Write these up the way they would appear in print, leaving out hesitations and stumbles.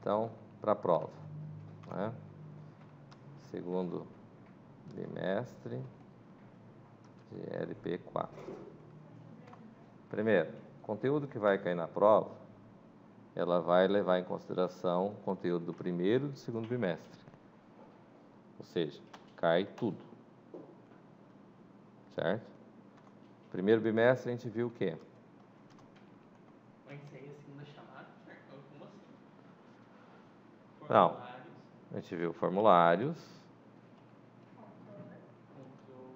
Então, para a prova, né? Segundo bimestre de LP4. Primeiro, conteúdo que vai cair na prova, ela vai levar em consideração o conteúdo do primeiro e do segundo bimestre. Ou seja, cai tudo. Certo? Primeiro bimestre a gente viu o quê? Mas isso aí é a segunda chamada, certo? Como assim? Não. A gente viu formulários.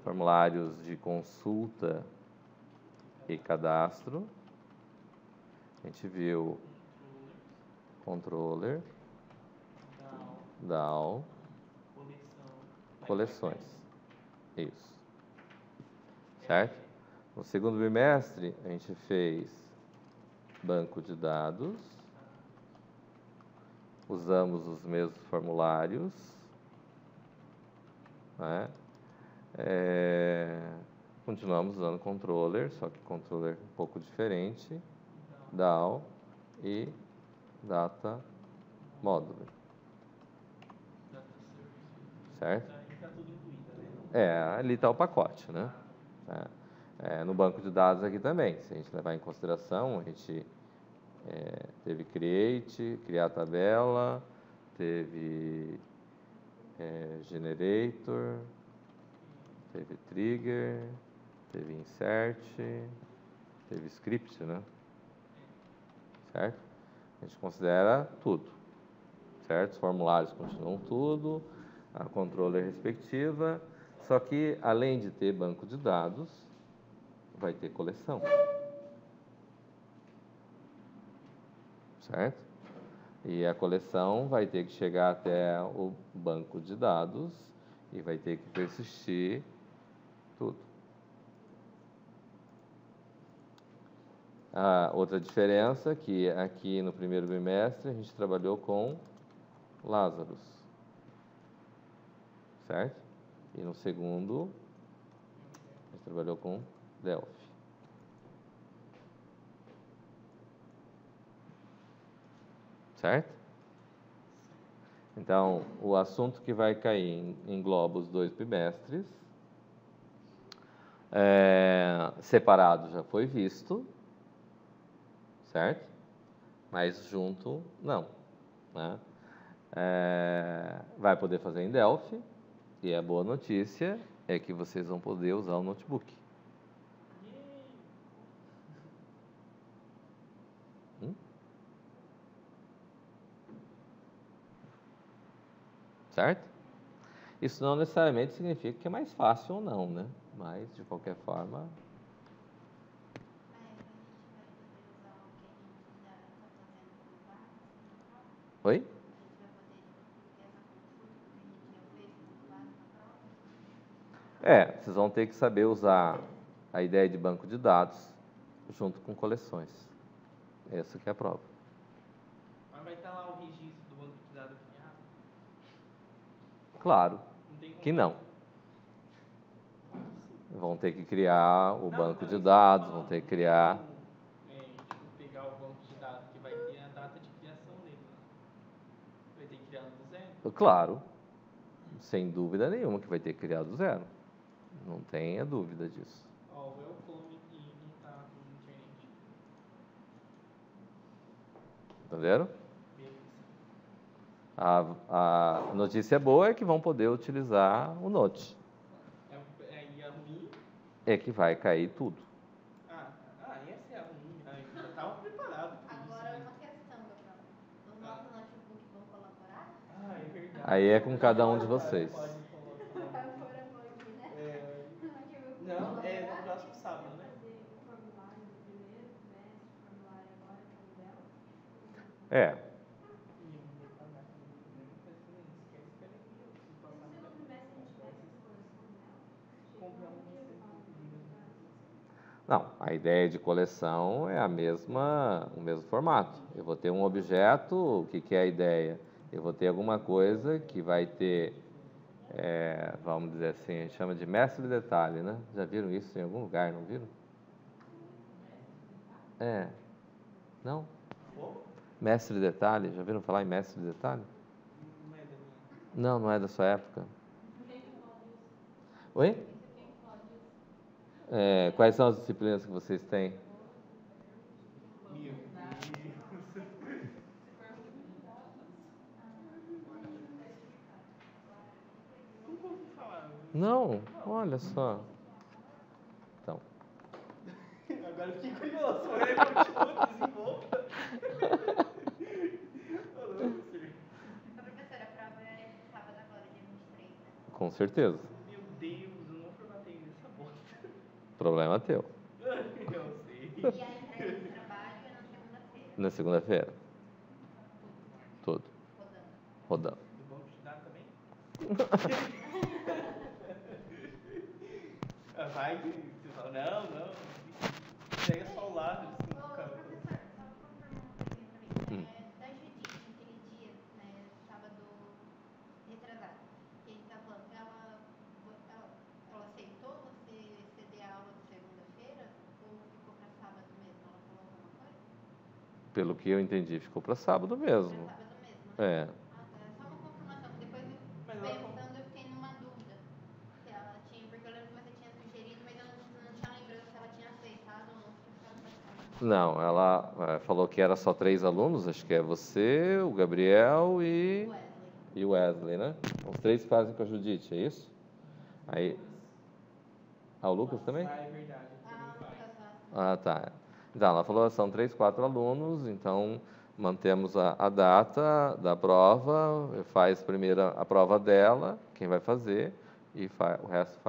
Formulários de consulta e cadastro. A gente viu controller, DAO, coleções. Isso. Certo? No segundo bimestre, a gente fez banco de dados. Usamos os mesmos formulários. Né? Continuamos usando controller, só que controller um pouco diferente, DAO e data módulo. Certo? Ali está o pacote, né? No banco de dados aqui também, se a gente levar em consideração, a gente teve create, criar tabela, teve generator, teve trigger, teve insert, teve script, né? Certo? A gente considera tudo, certo? Os formulários continuam tudo, a controller respectiva, só que além de ter banco de dados, vai ter coleção. Certo? E a coleção vai ter que chegar até o banco de dados e vai ter que persistir tudo. A outra diferença é que aqui no primeiro bimestre a gente trabalhou com Lazarus, certo? E no segundo a gente trabalhou com Delphi. Certo? Então, o assunto que vai cair engloba os 2 bimestres. Separado já foi visto, certo? Mas junto, não. Né? Vai poder fazer em Delphi, e a boa notícia é que vocês vão poder usar o notebook. Certo? Isso não necessariamente significa que é mais fácil ou não, né? Mas, de qualquer forma... Oi? Vocês vão ter que saber usar a ideia de banco de dados junto com coleções. Essa que é a prova. Mas vai estar lá o registro do banco de dados criado? Claro que não. Vão ter que criar o banco de dados, vão ter que criar... pegar o banco de dados que vai ter a data de criação dele. Vai ter que criar do zero? Claro. Sem dúvida nenhuma que vai ter que criar do zero. Não tenha dúvida disso. O welcome e não está com internet. Entenderam? A notícia boa é que vão poder utilizar o Note. E a ruim? É que vai cair tudo. Essa é a ruim. Eu já estava preparado para isso. Agora uma questão, Gabriel. Os nossos notebooks vão colaborar? É verdade. Aí é com cada um de vocês. Vai pôr a mão aqui, né? Não, no próximo sábado, né? Fazer o formulário do primeiro bimestre, o formulário agora com o dela. Não, a ideia de coleção é o mesmo formato. Eu vou ter um objeto, o que é a ideia? Eu vou ter alguma coisa que vai ter, vamos dizer assim, a gente chama de mestre de detalhe, né? Já viram isso em algum lugar, não viram? Não? Mestre de detalhe, já viram falar em mestre de detalhe? Não é da minha. Não, não é da sua época. Oi? Quais são as disciplinas que vocês têm? Meu Deus. Nunca ouvi falar. Não, olha só. Então, Agora eu fiquei curioso. Ele continua, desenvolva. Falou, professor. A professora, a prova é sábado agora, dia 23, né? com certeza. Meu Deus, eu não formatei nessa bosta. Problema teu. Eu sei. E a entrega do trabalho é na segunda-feira, Na segunda-feira. Tudo. rodando. Rodando. Do banco de dados também? Vai que você fala, não. Pega só o lado, Ô, assim, fica. professor, só confirmar uma coisinha pra mim. Da Judite, aquele dia, né, sábado retrasado, que a gente tá falando, ela aceitou você ceder a aula de segunda-feira ou ficou pra sábado mesmo? Ela falou alguma coisa? Pelo que eu entendi, ficou para sábado mesmo. Pra sábado mesmo, né? É. Ah, tá. É só uma confirmação, que depois Mas ela falou. pensando eu fiquei numa dúvida. Que ela tinha, porque eu lembro que você tinha sugerido, mas eu não tinha lembrança se ela tinha aceitado ou não, se ficava pra sábado. Não, ela falou que era só 3 alunos, acho que é você, o Gabriel e o Wesley, né? Os 3 fazem com a Judite, é isso? Aí. Ah, o Lucas também? Ah, é verdade. Ah, Também faz. Ah, tá. Então, ela falou, são 3, 4 alunos, então mantemos a data da prova, faz primeiro a prova dela, quem vai fazer, e o resto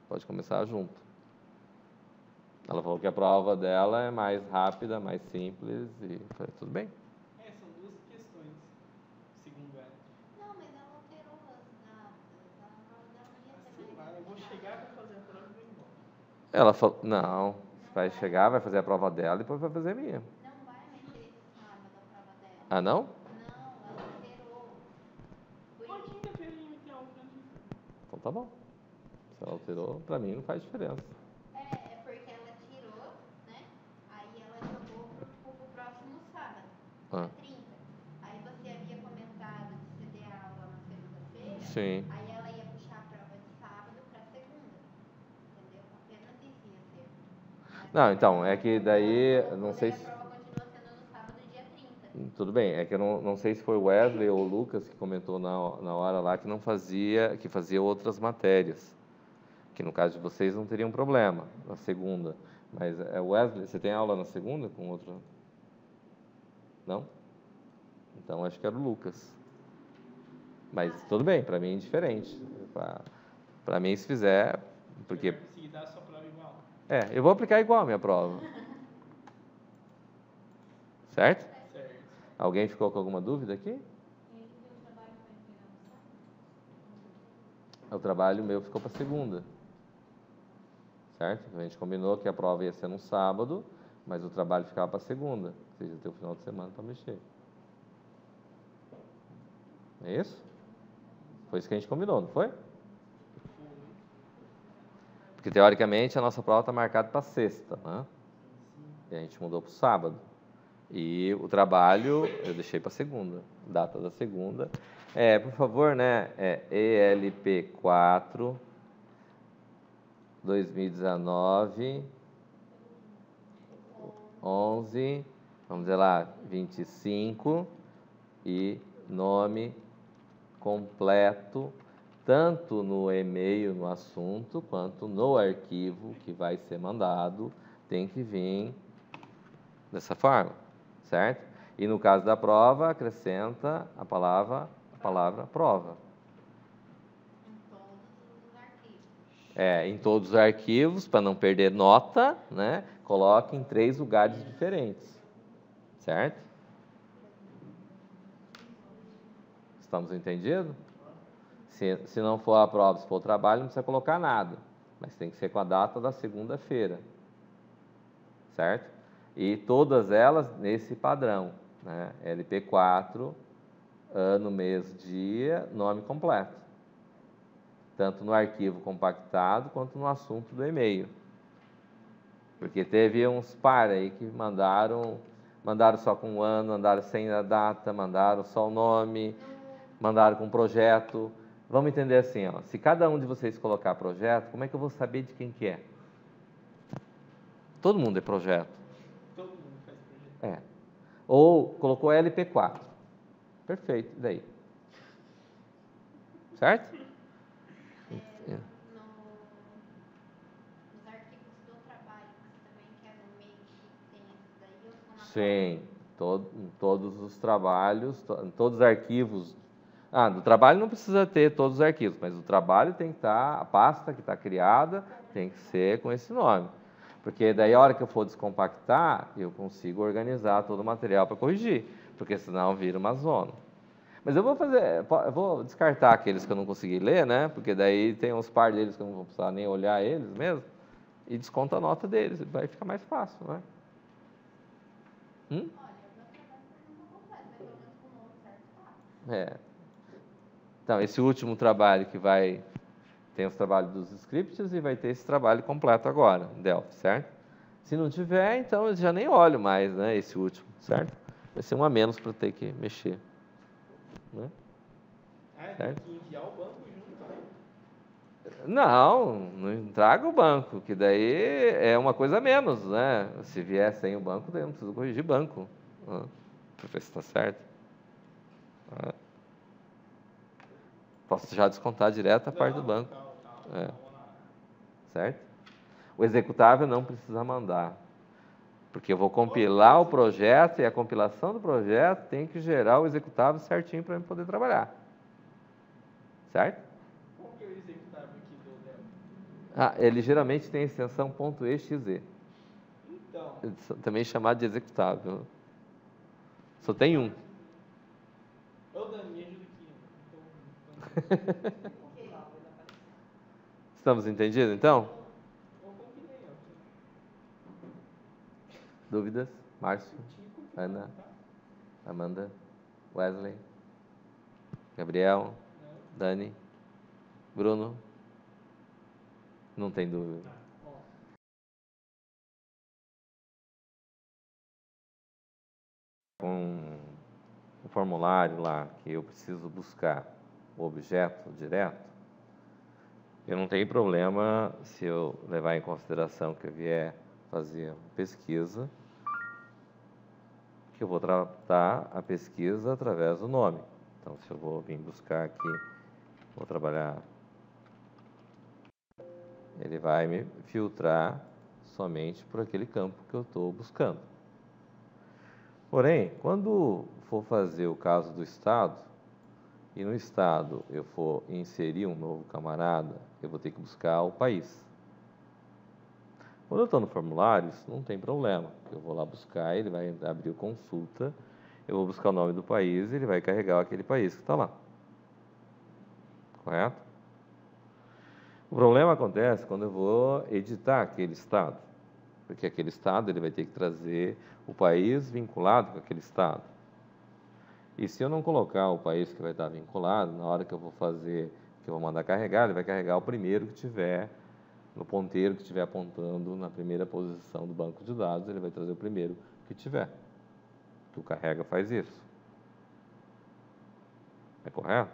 pode começar junto. Ela falou que a prova dela é mais rápida, mais simples, e falei, tudo bem. São duas questões, segundo ela. Não, mas ela alterou as datas. A prova dela não ia ser Sei lá, mais. eu vou chegar pra fazer a prova e vou embora. Ela falou, não, vai chegar, vai fazer a prova dela e depois vai fazer a minha. Não vai mexer esse sábado a prova dela. Ah, não? Não, ela alterou. Por Uma isso. quinta-feira a gente tem aula pra gente. Então tá bom. Se ela alterou, pra mim não faz diferença. É porque ela tirou, né? Aí ela jogou pro próximo sábado, Ah. dia 30. Aí você havia comentado de ceder a aula na segunda-feira. Sim. Aí ela ia puxar a prova de sábado pra segunda. Entendeu? Apenas isso ia ser. Mas Não, então, é que daí, ela não colocou, sei daí se... a prova continua sendo no sábado, dia 30. Tudo bem, é que eu não sei se foi o Wesley ou o Lucas que comentou na hora lá que que fazia outras matérias. Que no caso de vocês não teria um problema na segunda. Mas é Wesley, você tem aula na segunda com outro? Não? Então acho que era o Lucas. Mas tudo bem, para mim é indiferente. Para mim, se fizer, porque Você vai conseguir dar a sua prova igual. eu vou aplicar igual a minha prova. Certo? Certo. Alguém ficou com alguma dúvida aqui? O trabalho meu ficou para segunda. Certo? A gente combinou que a prova ia ser no sábado, mas o trabalho ficava para segunda. Ou seja, ter o final de semana para mexer. É isso? Foi isso que a gente combinou, não foi? Porque, teoricamente, a nossa prova está marcada para sexta, né? E a gente mudou para o sábado. E o trabalho eu deixei para segunda, data da segunda. Por favor, né? ELP4 2019 11, vamos dizer lá, 25 e nome completo, tanto no e-mail, no assunto, quanto no arquivo que vai ser mandado, tem que vir dessa forma, certo? E no caso da prova, acrescenta a palavra prova. Em todos os arquivos. Em todos os arquivos, para não perder nota, né? Coloque em 3 lugares diferentes, certo? Estamos entendidos? Se não for a prova, se for o trabalho, não precisa colocar nada, mas tem que ser com a data da segunda-feira, certo? E todas elas nesse padrão, né? LP4, ano, mês, dia, nome completo. Tanto no arquivo compactado, quanto no assunto do e-mail. Porque teve uns par aí que mandaram mandaram só com o ano, mandaram sem a data, mandaram só o nome, mandaram com projeto. Vamos entender assim, ó, se cada um de vocês colocar projeto, como é que eu vou saber de quem que é? Todo mundo é projeto. Todo mundo faz projeto. É. Ou colocou LP4. Perfeito, e daí? Certo? Nos arquivos do trabalho, você também quer no meio que tem isso daí, ou só na Sim, em todos os trabalhos, em todos os arquivos. Do trabalho não precisa ter todos os arquivos, mas o trabalho tem que estar, a pasta que está criada tem que ser com esse nome. Porque daí a hora que eu for descompactar, eu consigo organizar todo o material para corrigir, porque senão vira uma zona. Mas eu vou descartar aqueles que eu não consegui ler, né? Porque daí tem uns par deles que eu não vou precisar nem olhar eles mesmo, e desconta a nota deles, vai ficar mais fácil, não é? Olha, o meu trabalho não completo, mas pelo menos com o nome certo tá. É. Então, esse último trabalho que tem os trabalhos dos scripts e vai ter esse trabalho completo agora, em Delphi, certo? Se não tiver, então eu já nem olho mais, né, esse último, certo? Vai ser um a menos para ter que mexer. Né? Tem Certo? que enviar o banco junto, né? Não traga o banco, que daí é uma coisa a menos, né? Se vier sem o banco, daí eu não preciso corrigir banco. Né? Para ver se está certo. Posso já descontar direto a parte do banco. Calma. Certo? O executável não precisa mandar, porque eu vou compilar o projeto e a compilação do projeto tem que gerar o executável certinho para eu poder trabalhar. Certo? Qual que é o executável aqui do Delphi? Ele geralmente tem a extensão .exe, Então, também chamado de executável. Só tem um. ô Dani, me ajuda aqui. Então, Estamos entendidos, então? eu compilei, ó. Dúvidas? Márcio? Ana? Amanda? Wesley? Gabriel? Dani? Bruno? Não tem dúvida. Um formulário lá que eu preciso buscar o objeto direto, eu não tenho problema se eu levar em consideração que eu vier fazer pesquisa, que eu vou tratar a pesquisa através do nome. Então, se eu vou vir buscar aqui, vou trabalhar, ele vai me filtrar somente por aquele campo que eu estou buscando. Porém, quando for fazer o caso do Estado, e no Estado eu for inserir um novo camarada, eu vou ter que buscar o país. Quando eu estou no formulário, isso não tem problema. Eu vou lá buscar, ele vai abrir o consulta, eu vou buscar o nome do país e ele vai carregar aquele país que está lá. Correto? O problema acontece quando eu vou editar aquele Estado, porque aquele Estado ele vai ter que trazer o país vinculado com aquele Estado. E se eu não colocar o país que vai estar vinculado, na hora que eu vou fazer, que eu vou mandar carregar, ele vai carregar o primeiro que tiver, no ponteiro que estiver apontando na primeira posição do banco de dados, ele vai trazer o primeiro que tiver. O carrega faz isso. É correto?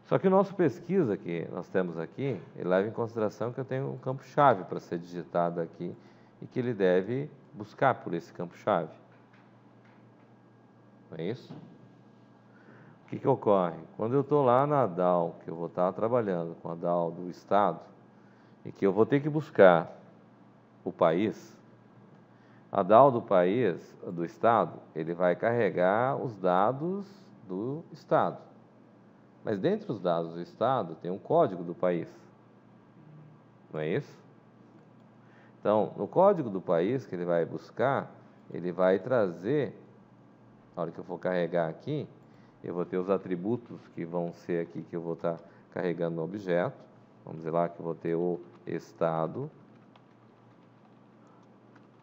Só que o nosso pesquisa que nós temos aqui, ele leva em consideração que eu tenho um campo-chave para ser digitado aqui e que ele deve buscar por esse campo-chave. Não é isso? O que ocorre? Quando eu estou lá na DAO, que eu vou estar trabalhando com a DAO do Estado, e que eu vou ter que buscar o país, a DAO do país, do Estado, ele vai carregar os dados do Estado. Mas dentro dos dados do Estado tem um código do país. Não é isso? Então, no código do país que ele vai buscar, ele vai trazer, na hora que eu for carregar aqui, eu vou ter os atributos que vão ser aqui, que eu vou estar carregando no objeto. Vamos dizer lá que eu vou ter o estado.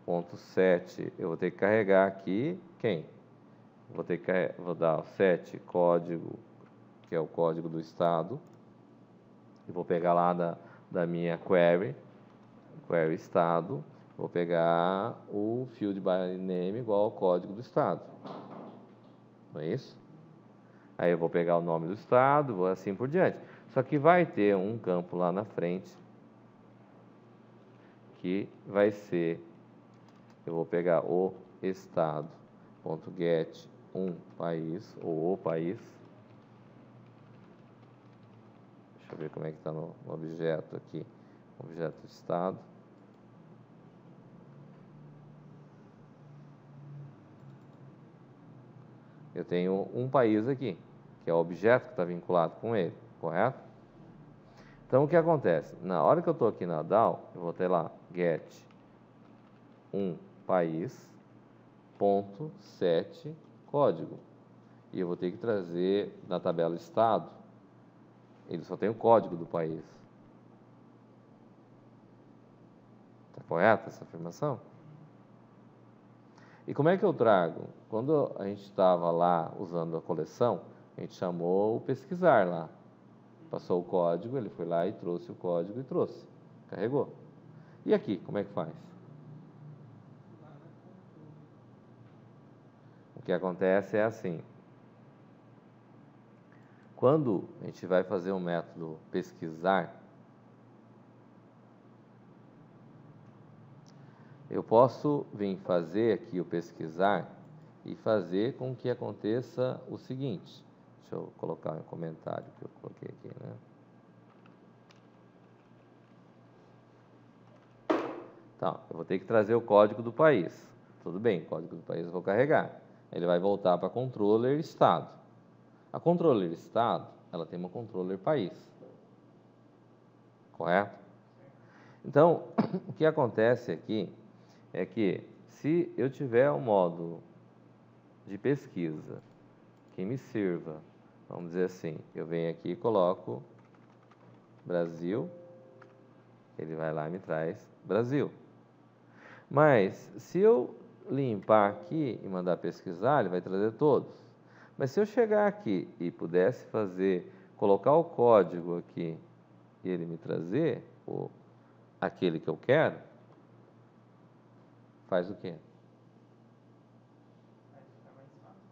Ponto 7, eu vou ter que carregar aqui quem? Vou dar o 7 código, que é o código do estado. E vou pegar lá da minha query estado, Vou pegar o field by name igual ao código do estado. Não é isso? Aí eu vou pegar o nome do estado, vou assim por diante. Só que vai ter um campo lá na frente que vai ser, eu vou pegar o estado.get um país, ou o país. Deixa eu ver como é que está no objeto aqui. Objeto estado. Eu tenho um país aqui, que é o objeto que está vinculado com ele, correto? Então, o que acontece? Na hora que eu estou aqui na DAO, eu vou ter lá get um país, ponto, set, código. E eu vou ter que trazer na tabela estado, ele só tem o código do país. Está correta essa afirmação? E como é que eu trago? Quando a gente estava lá usando a coleção, a gente chamou o pesquisar lá. Passou o código, ele foi lá e trouxe o código e trouxe. Carregou. E aqui, como é que faz? O que acontece é assim. Quando a gente vai fazer um método pesquisar, eu posso vir fazer aqui o pesquisar e fazer com que aconteça o seguinte. Deixa eu colocar um comentário que eu coloquei aqui, né? Então, eu vou ter que trazer o código do país. Tudo bem, o código do país eu vou carregar. Ele vai voltar para controller estado. A controller estado, ela tem uma controller país. Correto? Então, o que acontece aqui é que se eu tiver um módulo de pesquisa que me sirva, vamos dizer assim, eu venho aqui e coloco Brasil, ele vai lá e me traz Brasil. Mas se eu limpar aqui e mandar pesquisar, ele vai trazer todos. Mas se eu chegar aqui e pudesse colocar o código aqui e ele me trazer aquele que eu quero, faz o quê? Vai ficar mais fácil.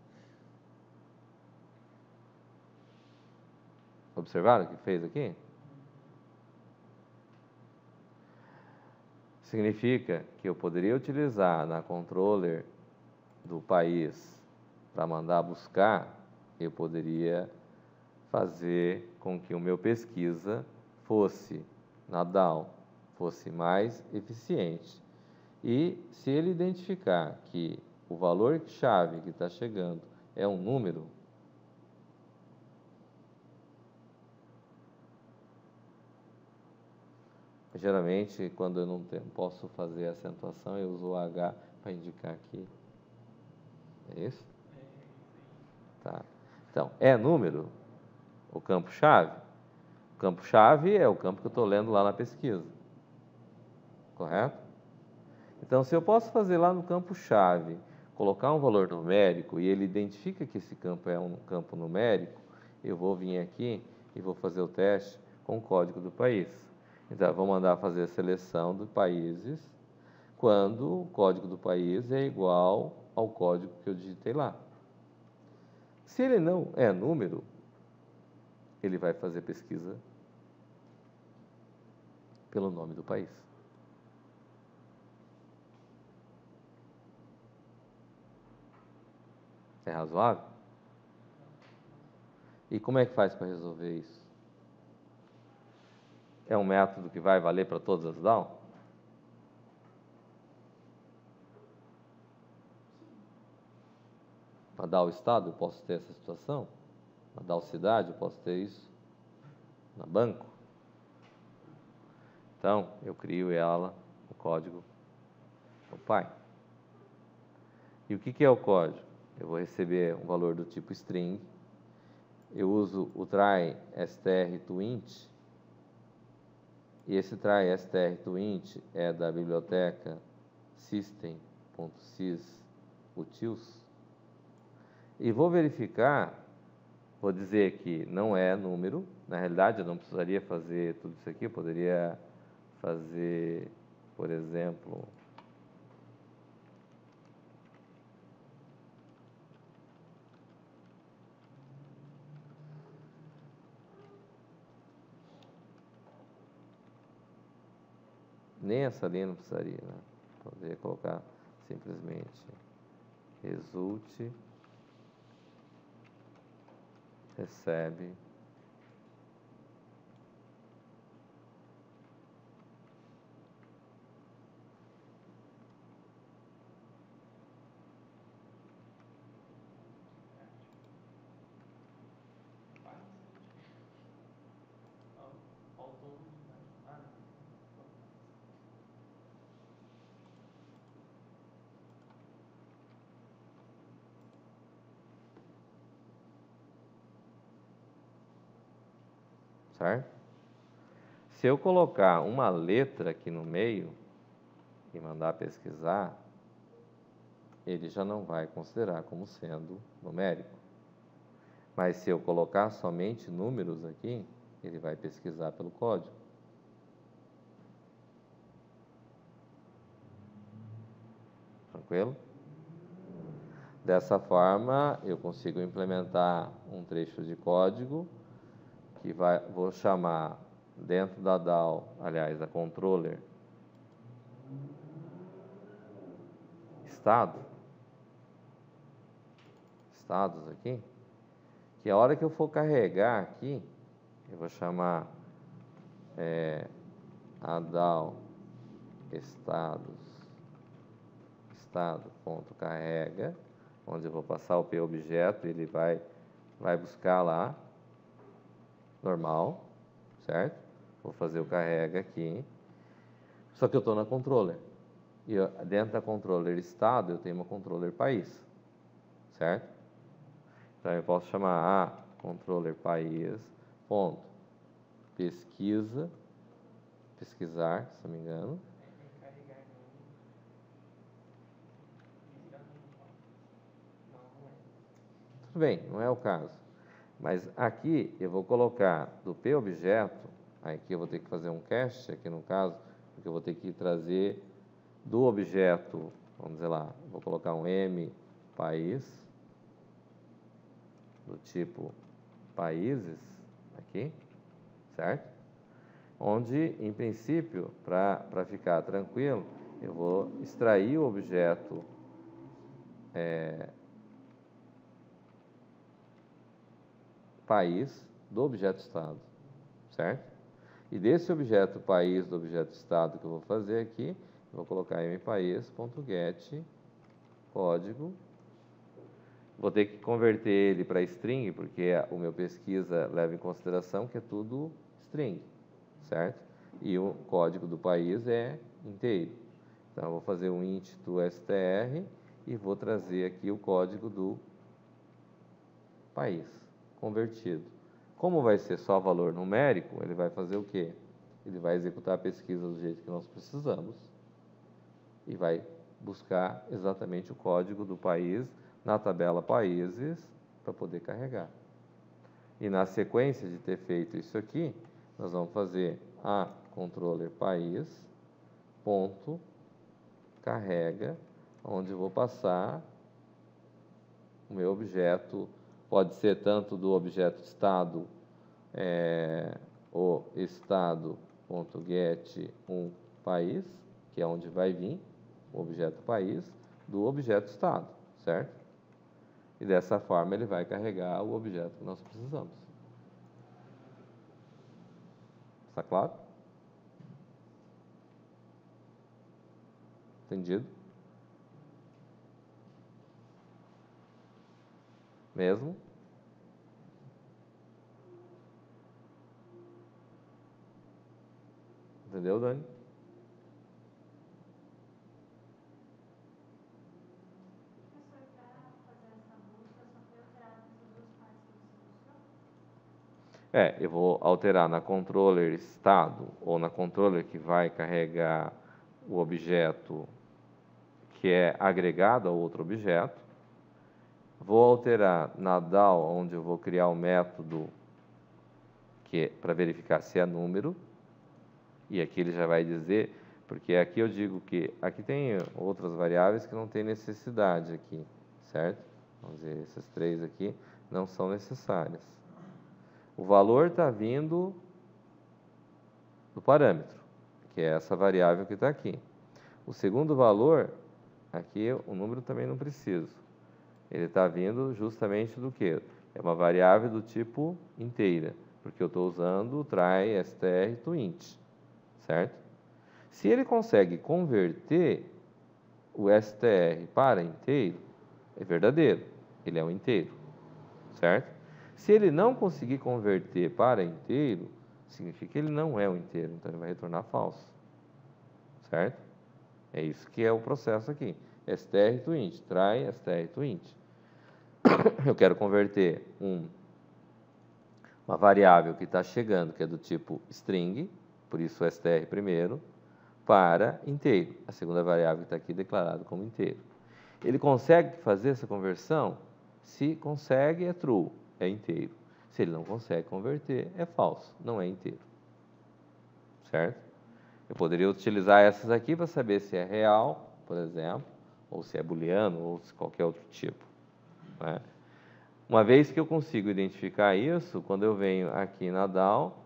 Observaram o que fez aqui? Significa que eu poderia utilizar na controller do país para mandar buscar, eu poderia fazer com que o meu pesquisa fosse, na DAO, fosse mais eficiente. E se ele identificar que o valor-chave que está chegando é um número, geralmente, quando eu não posso fazer a acentuação, eu uso o H para indicar aqui. É isso? Tá. Então, é número, o campo-chave. O campo-chave é o campo que eu estou lendo lá na pesquisa. Correto? Então, se eu posso fazer lá no campo-chave, colocar um valor numérico e ele identifica que esse campo é um campo numérico, eu vou vir aqui e vou fazer o teste com o código do país. Então, eu vou mandar fazer a seleção dos países quando o código do país é igual ao código que eu digitei lá. Se ele não é número, ele vai fazer pesquisa pelo nome do país. É razoável? E como é que faz para resolver isso? É um método que vai valer para todas as DAO? Para DAO Estado eu posso ter essa situação? Na DAO Cidade eu posso ter isso? Na banco? Então, eu crio ela, o código do pai. E o que é o código? Eu vou receber um valor do tipo string. Eu uso o try str to int. E esse try str to int é da biblioteca system.sys.utils. E vou verificar, vou dizer que não é número. Na realidade, eu não precisaria fazer tudo isso aqui. Eu poderia fazer, por exemplo, Nem essa linha não precisaria, né? Poderia colocar simplesmente resulte, recebe, Faltou um. Ah, não. certo? Se eu colocar uma letra aqui no meio e mandar pesquisar, ele já não vai considerar como sendo numérico. Mas se eu colocar somente números aqui, ele vai pesquisar pelo código. Tranquilo? Dessa forma, eu consigo implementar um trecho de código que vou chamar dentro da DAO, aliás, da controller, estados aqui, que a hora que eu for carregar aqui, eu vou chamar a DAO estado.carrega, onde eu vou passar o p-objeto, ele vai buscar lá, normal, certo? Vou fazer o carrega aqui, só que eu estou na controller. E dentro da controller estado, eu tenho uma controller país, certo? Então, eu posso chamar a controller país, ponto, pesquisar, se não me engano. Carregar não é. Tudo bem, não é o caso. Mas aqui eu vou colocar do p-objeto, aqui eu vou ter que fazer um cast, aqui no caso, porque eu vou ter que trazer do objeto, vamos dizer lá, vou colocar um m país, do tipo países, aqui, certo? Onde, em princípio, para ficar tranquilo, eu vou extrair o objeto país do objeto estado, certo? E desse objeto país do objeto estado que eu vou fazer aqui, eu vou colocar mpaís.get código. Vou ter que converter ele para string, porque o meu pesquisa leva em consideração que é tudo string, certo? E o código do país é inteiro. Então, eu vou fazer um int do str e vou trazer aqui o código do país convertido. Como vai ser só valor numérico, ele vai fazer o quê? Ele vai executar a pesquisa do jeito que nós precisamos e vai buscar exatamente o código do país na tabela países para poder carregar. E na sequência de ter feito isso aqui, nós vamos fazer a controller país ponto carrega, onde eu vou passar o meu objeto, pode ser tanto do objeto estado, o estado.get um país, que é onde vai vir o objeto país, do objeto estado, certo? E dessa forma ele vai carregar o objeto que nós precisamos. Está claro? Entendido? Mesmo? Entendeu, Dani? Professor, para fazer essa busca, só foi alterar essas duas partes que você mostrou? Eu vou alterar na controller estado ou na controller que vai carregar o objeto que é agregado a outro objeto. Vou alterar na DAO, onde eu vou criar o método que é para verificar se é número. E aqui ele já vai dizer, porque aqui eu digo que aqui tem outras variáveis que não tem necessidade aqui, certo? Vamos dizer, esses três aqui não são necessárias. O valor está vindo do parâmetro, que é essa variável que está aqui. O segundo valor, aqui o número também não preciso. Ele está vindo justamente do quê? É uma variável do tipo inteira, porque eu estou usando o try str to int, certo? Se ele consegue converter o str para inteiro, é verdadeiro, ele é um inteiro, certo? Se ele não conseguir converter para inteiro, significa que ele não é um inteiro, então ele vai retornar falso, certo? É isso que é o processo aqui, str to int, try str to int. Eu quero converter uma variável que está chegando, que é do tipo string, por isso o str primeiro, para inteiro, a segunda variável que está aqui declarada como inteiro. Ele consegue fazer essa conversão? Se consegue, é true, é inteiro. Se ele não consegue converter, é falso, não é inteiro. Certo? Eu poderia utilizar essas aqui para saber se é real, por exemplo, ou se é booleano, ou se qualquer outro tipo. Né? Uma vez que eu consigo identificar isso, quando eu venho aqui na DAO,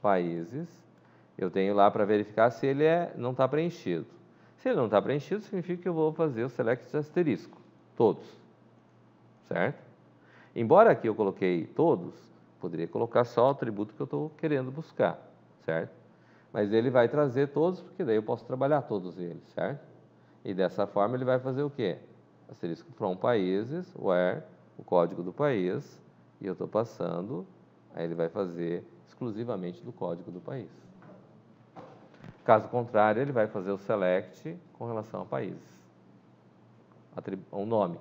países, eu tenho lá para verificar se ele não está preenchido. Se ele não está preenchido, significa que eu vou fazer o select de asterisco, todos, certo? Embora aqui eu coloquei todos, poderia colocar só o atributo que eu estou querendo buscar, certo? Mas ele vai trazer todos, porque daí eu posso trabalhar todos eles, certo? E dessa forma ele vai fazer o quê? Asterisco from países, where, o código do país, e eu estou passando, aí ele vai fazer exclusivamente do código do país. Caso contrário, ele vai fazer o select com relação ao país, ao nome,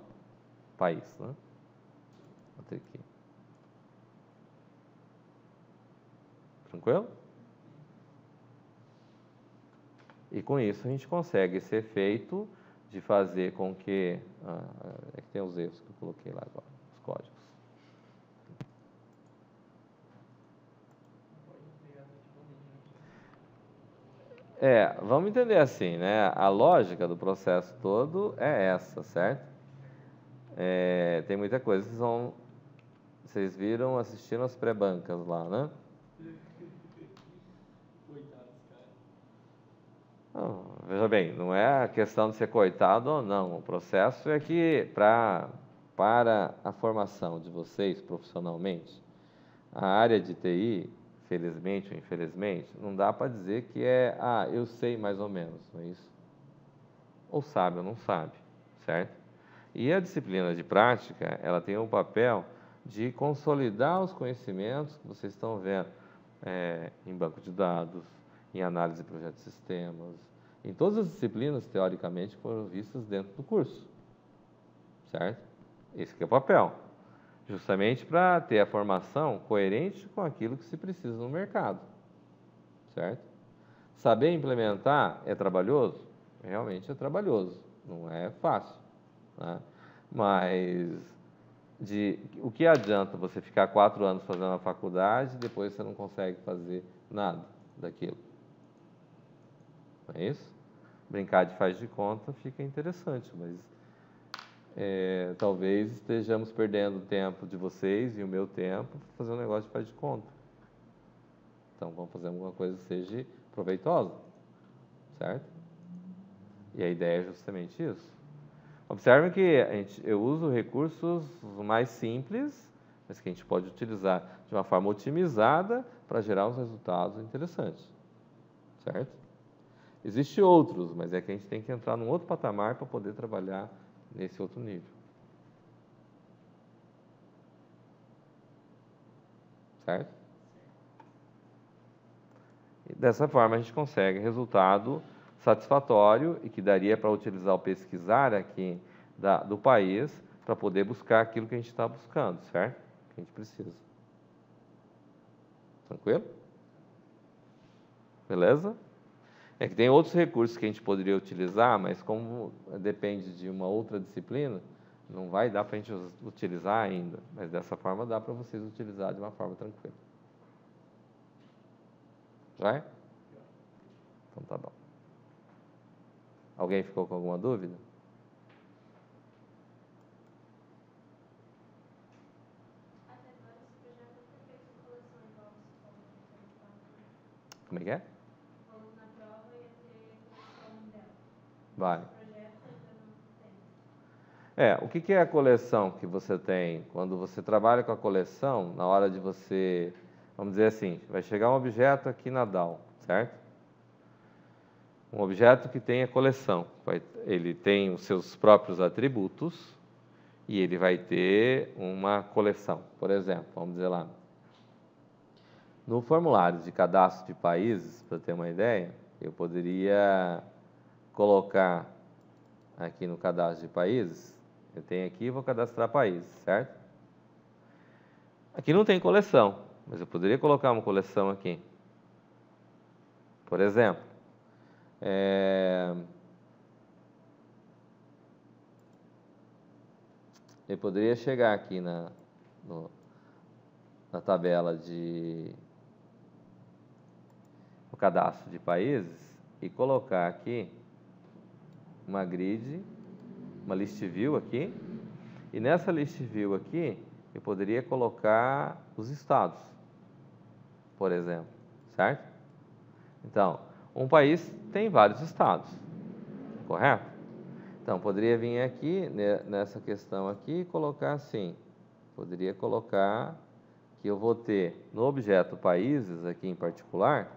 país, né? Vou ter aqui. Tranquilo? E com isso a gente consegue esse efeito de fazer com que... é que tem os erros que eu coloquei lá agora, os códigos. Vamos entender assim, né? A lógica do processo todo é essa, certo? Tem muita coisa que vocês viram, assistiram as pré-bancas lá, né? Coitados, cara. Não, veja bem, não é a questão de ser coitado ou não. O processo é que para a formação de vocês profissionalmente, a área de TI, felizmente ou infelizmente, não dá para dizer que eu sei mais ou menos, não é isso? Ou sabe ou não sabe, certo? E a disciplina de prática, ela tem o papel de consolidar os conhecimentos que vocês estão vendo em banco de dados, em análise de projetos de sistemas, em todas as disciplinas, teoricamente, que foram vistas dentro do curso, certo? Esse que é o papel, justamente para ter a formação coerente com aquilo que se precisa no mercado, certo? Saber implementar é trabalhoso? Realmente é trabalhoso, não é fácil, né? Mas o que adianta você ficar 4 anos fazendo a faculdade e depois você não consegue fazer nada daquilo? Não é isso? Brincar de faz de conta fica interessante, mas talvez estejamos perdendo o tempo de vocês e o meu tempo para fazer um negócio de faz de conta. Então vamos fazer alguma coisa que seja proveitosa, certo? E a ideia é justamente isso. Observe que eu uso recursos mais simples, mas que a gente pode utilizar de uma forma otimizada para gerar uns resultados interessantes, certo? Existem outros, mas é que a gente tem que entrar num outro patamar para poder trabalhar nesse outro nível. Certo? E dessa forma a gente consegue resultado satisfatório e que daria para utilizar o pesquisar aqui do país para poder buscar aquilo que a gente está buscando, certo? Que a gente precisa. Tranquilo? Beleza? É que tem outros recursos que a gente poderia utilizar, mas como depende de uma outra disciplina, não vai dar para a gente utilizar ainda. Mas dessa forma dá para vocês utilizar de uma forma tranquila. Já é? Então tá bom. Alguém ficou com alguma dúvida? Até agora esse projeto foi feito em coleção igual você falou. Como é que é? Falando na Vai. O que é a coleção que você tem? Quando você trabalha com a coleção, na hora de você, vamos dizer assim, vai chegar um objeto aqui na DAO, certo? Um objeto que tem a coleção. Ele tem os seus próprios atributos e ele vai ter uma coleção. Por exemplo, vamos dizer lá, no formulário de cadastro de países, para ter uma ideia, eu poderia colocar aqui no cadastro de países, eu tenho aqui e vou cadastrar países, certo? Aqui não tem coleção, mas eu poderia colocar uma coleção aqui. Por exemplo, eu poderia chegar aqui na tabela no cadastro de países e colocar aqui uma grid, uma list view aqui, e nessa list view aqui eu poderia colocar os estados, por exemplo, certo? Então, um país tem vários estados, correto? Então, poderia vir aqui, nessa questão aqui, e colocar assim, poderia colocar que eu vou ter, no objeto países, aqui em particular,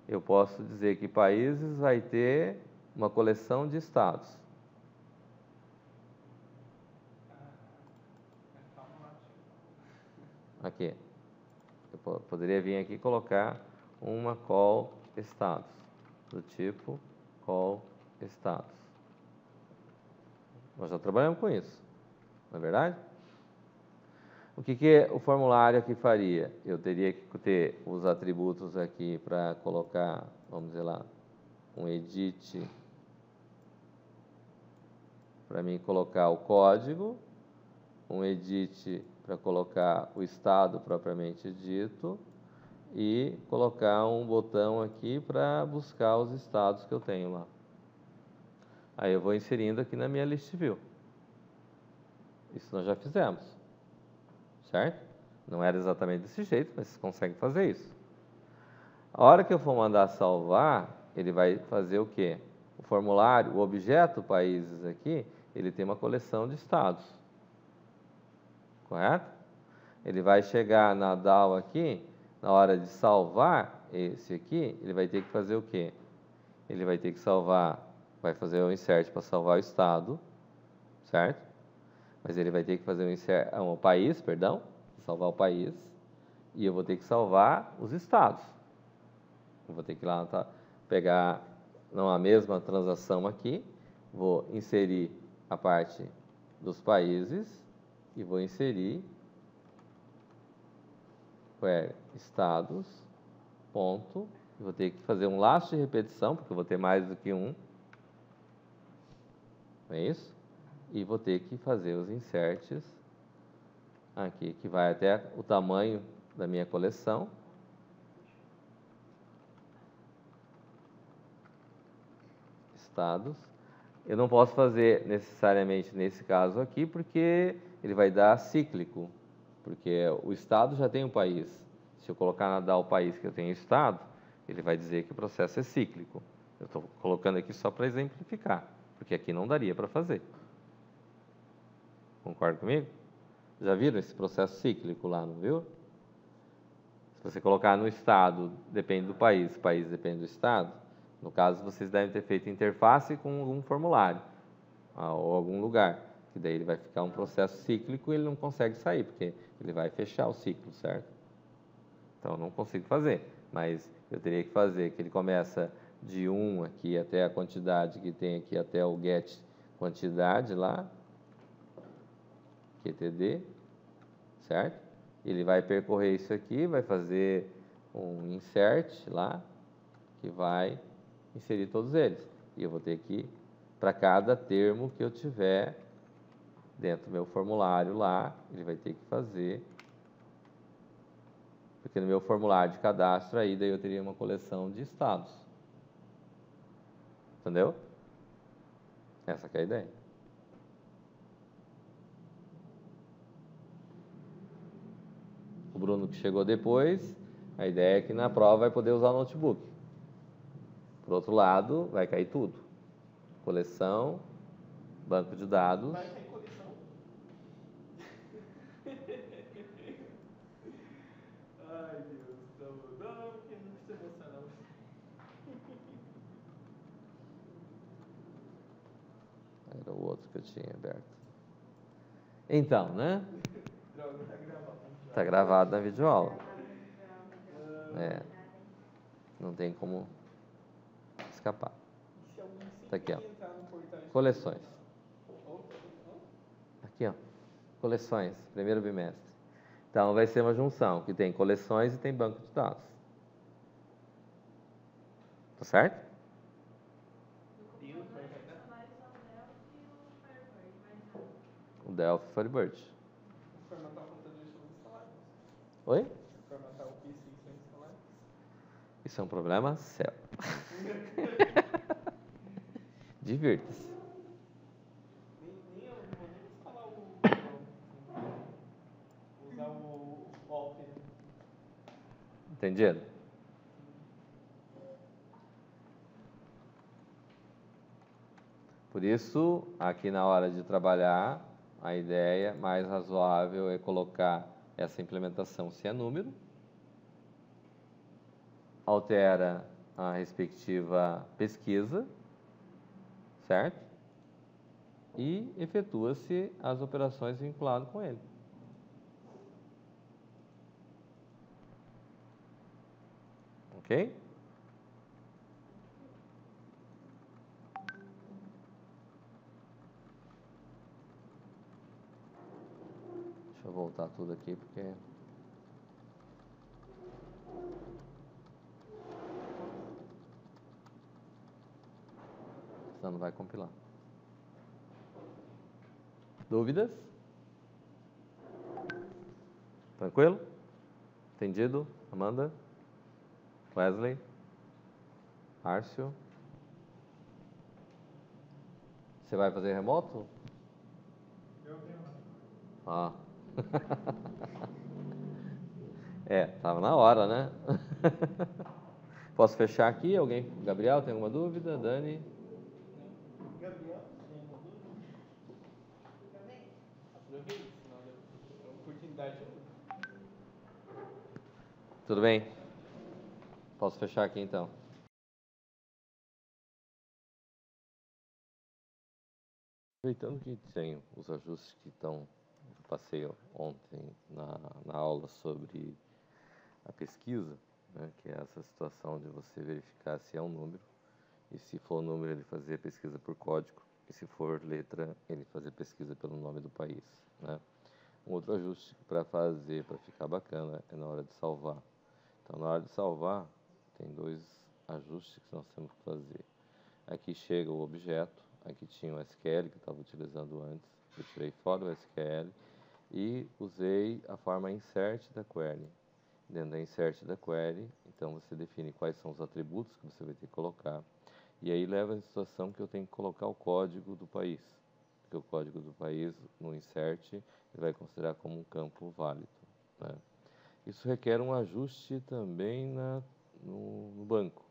eu posso dizer que países vai ter uma coleção de estados. Aqui. Eu poderia vir aqui e colocar uma call status, do tipo call status. Nós já trabalhamos com isso, não é verdade? O que o formulário aqui faria? Eu teria que ter os atributos aqui para colocar, vamos dizer lá, um edit, para mim colocar o código, um edit para colocar o estado propriamente dito e colocar um botão aqui para buscar os estados que eu tenho lá. Aí eu vou inserindo aqui na minha list view. Isso nós já fizemos, certo? Não era exatamente desse jeito, mas você consegue fazer isso. A hora que eu for mandar salvar, ele vai fazer o quê? O formulário, o objeto países aqui, ele tem uma coleção de estados, correto? Ele vai chegar na DAO aqui, na hora de salvar esse aqui, ele vai ter que fazer o quê? Ele vai ter que salvar, vai fazer o insert para salvar o estado, certo? Mas ele vai ter que fazer o país, perdão, salvar o país, e eu vou ter que salvar os estados. Eu vou ter que ir lá pegar a mesma transação aqui, vou inserir a parte dos países e vou inserir estados, ponto, eu vou ter que fazer um laço de repetição, porque eu vou ter mais do que um, não é isso? E vou ter que fazer os inserts aqui, que vai até o tamanho da minha coleção. Estados. Eu não posso fazer necessariamente nesse caso aqui, porque ele vai dar cíclico, porque o estado já tem um país. Se eu colocar na DAO o país que eu tenho estado, ele vai dizer que o processo é cíclico. Eu estou colocando aqui só para exemplificar, porque aqui não daria para fazer. Concorda comigo? Já viram esse processo cíclico lá, não viu? Se você colocar no estado, depende do país, o país depende do estado. No caso, vocês devem ter feito interface com algum formulário, ou algum lugar, que daí ele vai ficar um processo cíclico e ele não consegue sair, porque ele vai fechar o ciclo, certo? Então, eu não consigo fazer, mas eu teria que fazer que ele começa de 1 aqui até a quantidade que tem aqui, até o get quantidade lá, QTD, certo? Ele vai percorrer isso aqui, vai fazer um insert lá, que vai inserir todos eles. E eu vou ter que, para cada termo que eu tiver dentro do meu formulário lá, ele vai ter que fazer, porque no meu formulário de cadastro aí, daí eu teria uma coleção de estados. Entendeu? Essa que é a ideia. O Bruno que chegou depois, a ideia é que na prova vai poder usar o notebook. Por outro lado, vai cair tudo. Coleção, banco de dados. Vai ter coleção? Ai, Deus. Não, porque não se emociona. Era o outro que eu tinha aberto. Então, né? Droga, tá gravado. Tá gravado na videoaula. É. Não tem como escapar. Se alguém Tá aqui, ó. sempre entrar no portal e Coleções. Hã? Aqui, ó. Coleções, primeiro bimestre. Então, vai ser uma junção que tem coleções e tem banco de dados. Tá certo? Deus vai dar. O Delphi e Firebird. Formatar o computador são instalados. Oi? Formatar o PC são instalados. Isso é um problema sério. Divirta-se. Nem eu não vou nem instalar usar o Opera. Entendido? Por isso, aqui na hora de trabalhar, a ideia mais razoável é colocar essa implementação se é número, altera a respectiva pesquisa, certo? E efetua-se as operações vinculadas com ele. Ok? Deixa eu voltar tudo aqui porque senão não vai compilar. Dúvidas? Tranquilo? Entendido? Amanda? Wesley? Márcio? Você vai fazer remoto? Eu tenho. Ah. Tava na hora, né? Posso fechar aqui? Alguém? Gabriel, tem alguma dúvida? Dani? Gabriel, tem alguma dúvida? Aproveite, senão a oportunidade é outra. Tudo bem? Posso fechar aqui então? Aproveitando que tem os ajustes que eu passei ontem na aula sobre a pesquisa, né, que é essa situação de você verificar se é um número, e se for número ele fazer pesquisa por código, e se for letra ele fazer pesquisa pelo nome do país, né? Um outro ajuste para fazer, para ficar bacana, é na hora de salvar. Então, na hora de salvar, tem dois ajustes que nós temos que fazer. Aqui chega o objeto, aqui tinha o SQL que eu estava utilizando antes, eu tirei fora o SQL e usei a forma insert da query. Dentro da insert da query, então você define quais são os atributos que você vai ter que colocar. E aí leva a situação que eu tenho que colocar o código do país. Porque o código do país, no insert, ele vai considerar como um campo válido, né? Isso requer um ajuste também no banco.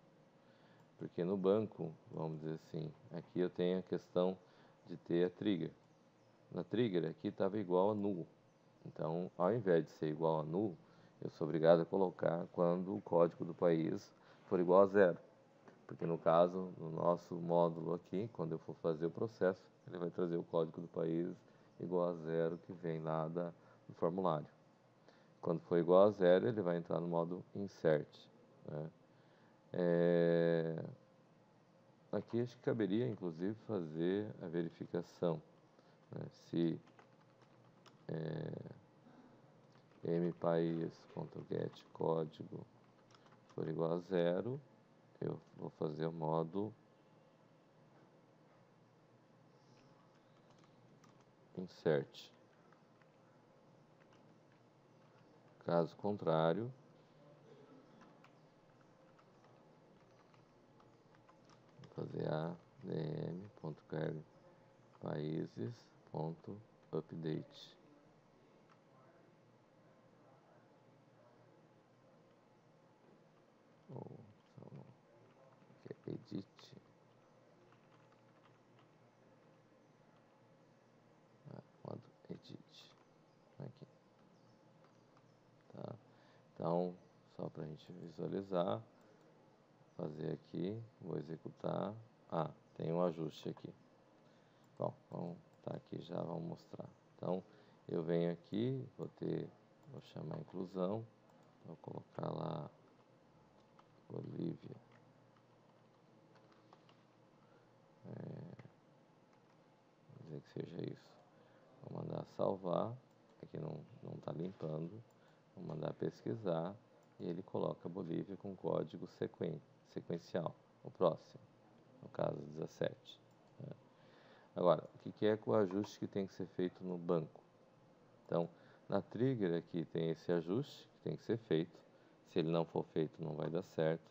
Porque no banco, vamos dizer assim, aqui eu tenho a questão de ter a trigger. Na trigger aqui estava igual a null. Então, ao invés de ser igual a null, eu sou obrigado a colocar quando o código do país for igual a zero. Porque no caso, no nosso módulo aqui, quando eu for fazer o processo, ele vai trazer o código do país igual a zero que vem lá do formulário. Quando for igual a zero, ele vai entrar no modo insert, né? Aqui acho que caberia, inclusive, fazer a verificação, né? Se mpaís.get código for igual a zero, eu vou fazer o modo insert. Caso contrário, vou fazer a dm.query países.update. Ou que é edit Então, só para a gente visualizar, fazer aqui, vou executar. Tem um ajuste aqui. Bom, vamos tá aqui já, vamos mostrar. Então, eu venho aqui, vou chamar inclusão, vou colocar lá Bolívia. Vou dizer que seja isso. Vou mandar salvar, aqui não está limpando. Vou mandar pesquisar e ele coloca Bolívia com código sequencial, o próximo, no caso 17. Né? Agora, o que é o ajuste que tem que ser feito no banco? Então, na trigger aqui tem esse ajuste que tem que ser feito. Se ele não for feito, não vai dar certo.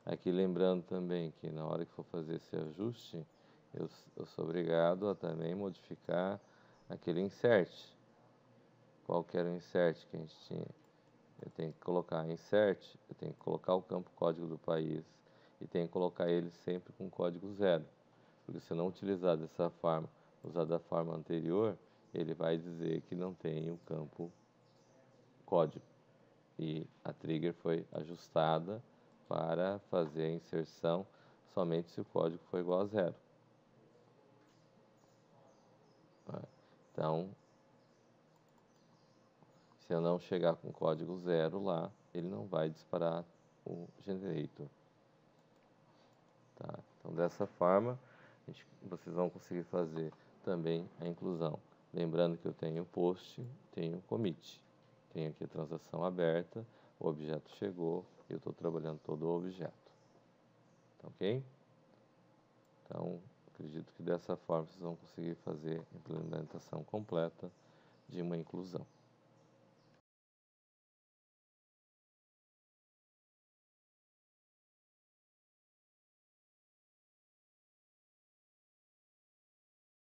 Aqui lembrando também que na hora que for fazer esse ajuste, eu sou obrigado a também modificar aquele insert. Qual que era o insert que a gente tinha? Eu tenho que colocar insert, eu tenho que colocar o campo código do país e tenho que colocar ele sempre com código 0. Porque se eu não utilizar dessa forma, usar da forma anterior, ele vai dizer que não tem o campo código. E a trigger foi ajustada para fazer a inserção somente se o código for igual a 0. Então, se eu não chegar com código 0 lá, ele não vai disparar o generator. Tá? Então, dessa forma, vocês vão conseguir fazer também a inclusão. Lembrando que eu tenho post, tenho commit. Tenho aqui a transação aberta, o objeto chegou, eu estou trabalhando todo o objeto. Tá ok? Então, acredito que dessa forma vocês vão conseguir fazer a implementação completa de uma inclusão.